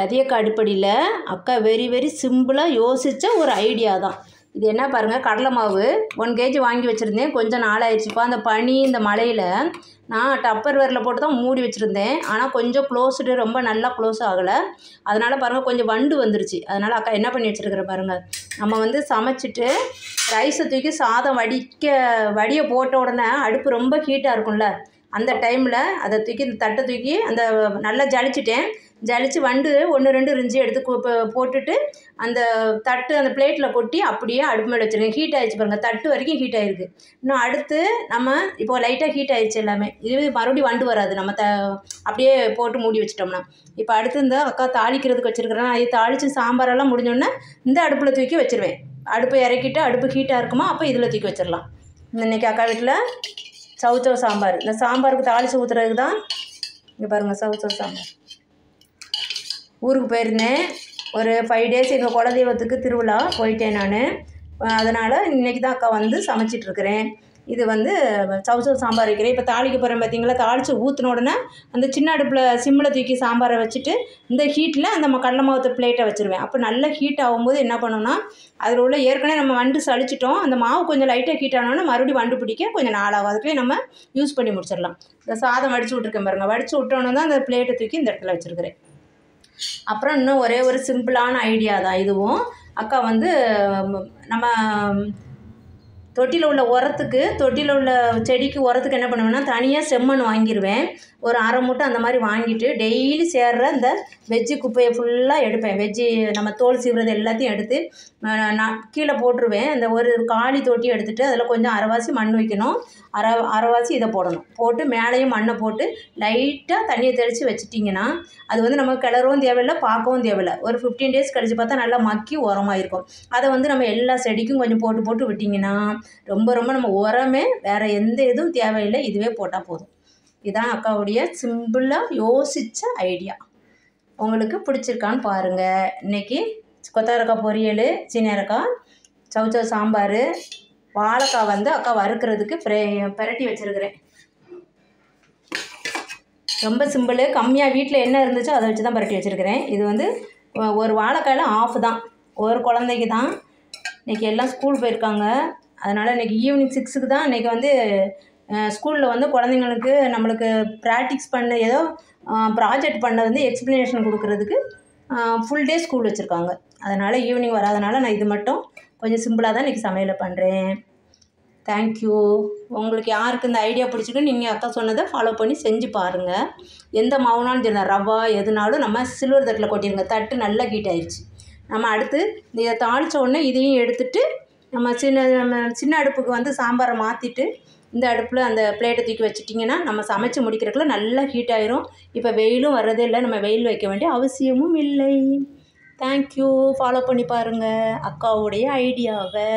ரதியக்கா அடுப்படியில் அக்கா வெரி சிம்பிளாக யோசித்த ஒரு ஐடியா தான் இது. என்ன பாருங்கள், கடலை மாவு 1 kg வாங்கி வச்சுருந்தேன். கொஞ்சம் நாளாகிடுச்சுப்பா. அந்த பனி இந்த மழையில் நான் டப்பர் வேரில் போட்டு தான் மூடி வச்சுருந்தேன். ஆனால் கொஞ்சம் க்ளோஸ்டு, ரொம்ப நல்லா க்ளோஸ் ஆகலை. அதனால் பாருங்கள் கொஞ்சம் வண்டு வந்துருச்சு. அதனால் அக்கா என்ன பண்ணி வச்சுருக்குற பாருங்கள். நம்ம வந்து சமைச்சிட்டு ரைஸை தூக்கி சாதம் வடியை போட்ட உடனே அடுப்பு ரொம்ப ஹீட்டாக இருக்கும்ல, அந்த டைமில் அதை தூக்கி இந்த தட்டை தூக்கி அந்த நல்லா ஜலிச்சு வண்டு 1 2 இருந்துச்சு எடுத்து போட்டுட்டு அந்த தட்டு அந்த பிளேட்டில் கொட்டி அப்படியே அடுப்பு மேலே வச்சுருக்கேன். ஹீட் ஆகிடுச்சு பாருங்கள், தட்டு வரைக்கும் ஹீட் ஆகிருக்கு. இன்னும் அடுத்து நம்ம இப்போ லைட்டாக ஹீட் ஆகிடுச்சு எல்லாமே. இது மறுபடியும் வண்டு வராது நம்ம அப்படியே போட்டு மூடி வச்சிட்டோம்னா. இப்போ அடுத்து இந்த அக்கா தாளிக்கிறதுக்கு வச்சுருக்கிறேன். அது தாளித்து சாம்பாரெல்லாம் முடிஞ்சோடனே இந்த அடுப்பில் தூக்கி வச்சுருவேன். அடுப்பை இறக்கிட்டு அடுப்பு ஹீட்டாக இருக்குமா, அப்போ இதில் தூக்கி வச்சிடலாம். இன்றைக்கி அக்கா வீட்டில் சவுச்சவு சாம்பார். இந்த சாம்பாருக்கு தாளித்து ஊற்றுறதுக்கு தான் இங்கே பாருங்கள் சவுச்சவு சாம்பார். ஊருக்கு போயிருந்தேன் ஒரு 5 days. எங்கள் குலதெய்வத்துக்கு திருவிழா போயிட்டேன் நான். அதனால் இன்றைக்கி தான் அக்கா வந்து சமைச்சிட்ருக்கிறேன். இது வந்து சவுச்சவு சாம்பார் வைக்கிறேன். இப்போ தாளிக்க போகிறேன் பார்த்தீங்களா. தாளித்து ஊற்றின உடனே அந்த சின்ன அடுப்பில் சிம்மில் தூக்கி சாம்பாரை வச்சுட்டு இந்த ஹீட்டில் அந்த கடலை மாவு பிளேட்டை வச்சுருவேன். அப்போ நல்லா ஹீட் ஆகும்போது என்ன பண்ணணும்னா, அதில் உள்ள ஏற்கனவே நம்ம வண்டு சளிச்சிட்டோம். அந்த மாவு கொஞ்சம் லைட்டாக ஹீட் ஆனோன்னா மறுபடியும் வண்டு பிடிக்க கொஞ்சம் நாளாகும். அதுக்குள்ளே நம்ம யூஸ் பண்ணி முடிச்சிடலாம். இந்த சாதம் வடித்து விட்ருக்கேன் பாருங்கள். வடித்து விட்டோன்னு தான் அந்த பிளேட்டை தூக்கி இந்த இடத்துல வச்சுருக்கிறேன். அப்புறம் இன்னும் ஒரே ஒரு சிம்பிளான ஐடியா தான் இதுவும். அக்கா வந்து நம்ம தொட்டியில் உள்ள செடிக்கு உரத்துக்கு என்ன பண்ணுவேன்னா, தனியாக செம்மண் வாங்கிடுவேன். ஒரு 1/2 மூட்டை அந்த மாதிரி வாங்கிட்டு டெய்லி சேர்ற இந்த வெஜ்ஜு குப்பையை ஃபுல்லாக எடுப்பேன். வெஜ்ஜு நம்ம தோல் சீவுறது எல்லாத்தையும் எடுத்து நான் கீழே போட்டுருவேன். அந்த ஒரு காலி தொட்டி எடுத்துகிட்டு அதில் கொஞ்சம் அரைவாசி மண் வைக்கணும், அரைவாசி இதை போடணும். போட்டு மேலேயும் மண்ணை போட்டு லைட்டாக தண்ணியை தெளித்து வச்சிட்டிங்கன்னா அது வந்து நம்ம கிளறவும் தேவையில்லை, பார்க்கவும் தேவையில்லை. ஒரு 15 days கழித்து பார்த்தா நல்லா மக்கி உரமாக இருக்கும். அதை வந்து நம்ம எல்லா செடிக்கும் கொஞ்சம் போட்டு விட்டிங்கன்னா ரொம்ப நம்ம உரமே வேறு எந்த இதுவும் தேவையில்லை, இதுவே போட்டால் போதும். இதுதான் அக்காவுடைய சிம்பிளாக யோசித்த ஐடியா. உங்களுக்கு பிடிச்சிருக்கான்னு பாருங்கள். இன்றைக்கி கொத்தவரக்காய் பொரியல், சீனியரக்காய், சவுச்சவு சாம்பார், வாழைக்காய் வந்து அக்கா வறுக்கிறதுக்கு பிரட்டி வச்சுருக்கிறேன். ரொம்ப சிம்பிள், கம்மியாக வீட்டில் என்ன இருந்துச்சோ அதை வச்சு தான் பிரட்டி வச்சுருக்கிறேன். இது வந்து ஒரு வாழைக்காயில் ஆஃப் தான், ஒரு குழந்தைக்கு தான். இன்றைக்கி எல்லாம் ஸ்கூல் போயிருக்காங்க. அதனால் இன்றைக்கி ஈவினிங் 6க்கு தான் இன்றைக்கி வந்து ஸ்கூலில் வந்து குழந்தைங்களுக்கு நம்மளுக்கு ப்ராக்டிக்ஸ் பண்ண ஏதோ ப்ராஜெக்ட் பண்ண வந்து எக்ஸ்ப்ளனேஷன் கொடுக்குறதுக்கு ஃபுல் டே ஸ்கூல் வச்சுருக்காங்க. அதனால் ஈவினிங் வராதனால நான் இது மட்டும் கொஞ்சம் சிம்பிளாக தான் இன்றைக்கி சமையலை பண்ணுறேன். தேங்க்யூ. உங்களுக்கு யாருக்கு இந்த ஐடியா பிடிச்சிட்டு நீங்கள் அக்கா சொன்னதை ஃபாலோ பண்ணி செஞ்சு பாருங்கள். எந்த மாவுனாலும் சரி, ரவா எதுனாலும் நம்ம சில்வர் தட்டில் கொட்டிடுங்க. தட்டு நல்லா ஹீட் ஆயிடுச்சு. நம்ம அடுத்து இதை தாளித்த உடனே இதையும் எடுத்துகிட்டு நம்ம சின்ன அடுப்புக்கு வந்து சாம்பாரை மாற்றிட்டு இந்த அடுப்பில் அந்த பிளேட்டை தூக்கி வச்சிட்டிங்கன்னா நம்ம சமைச்சு முடிக்கிறதுக்குள்ள நல்லா ஹீட் ஆயிரும். இப்போ வெயிலும் வர்றதே இல்லை, நம்ம வெயில் வைக்க வேண்டிய அவசியமும் இல்லை. தேங்க்யூ. ஃபாலோ பண்ணி பாருங்கள் அக்காவுடைய ஐடியாவை.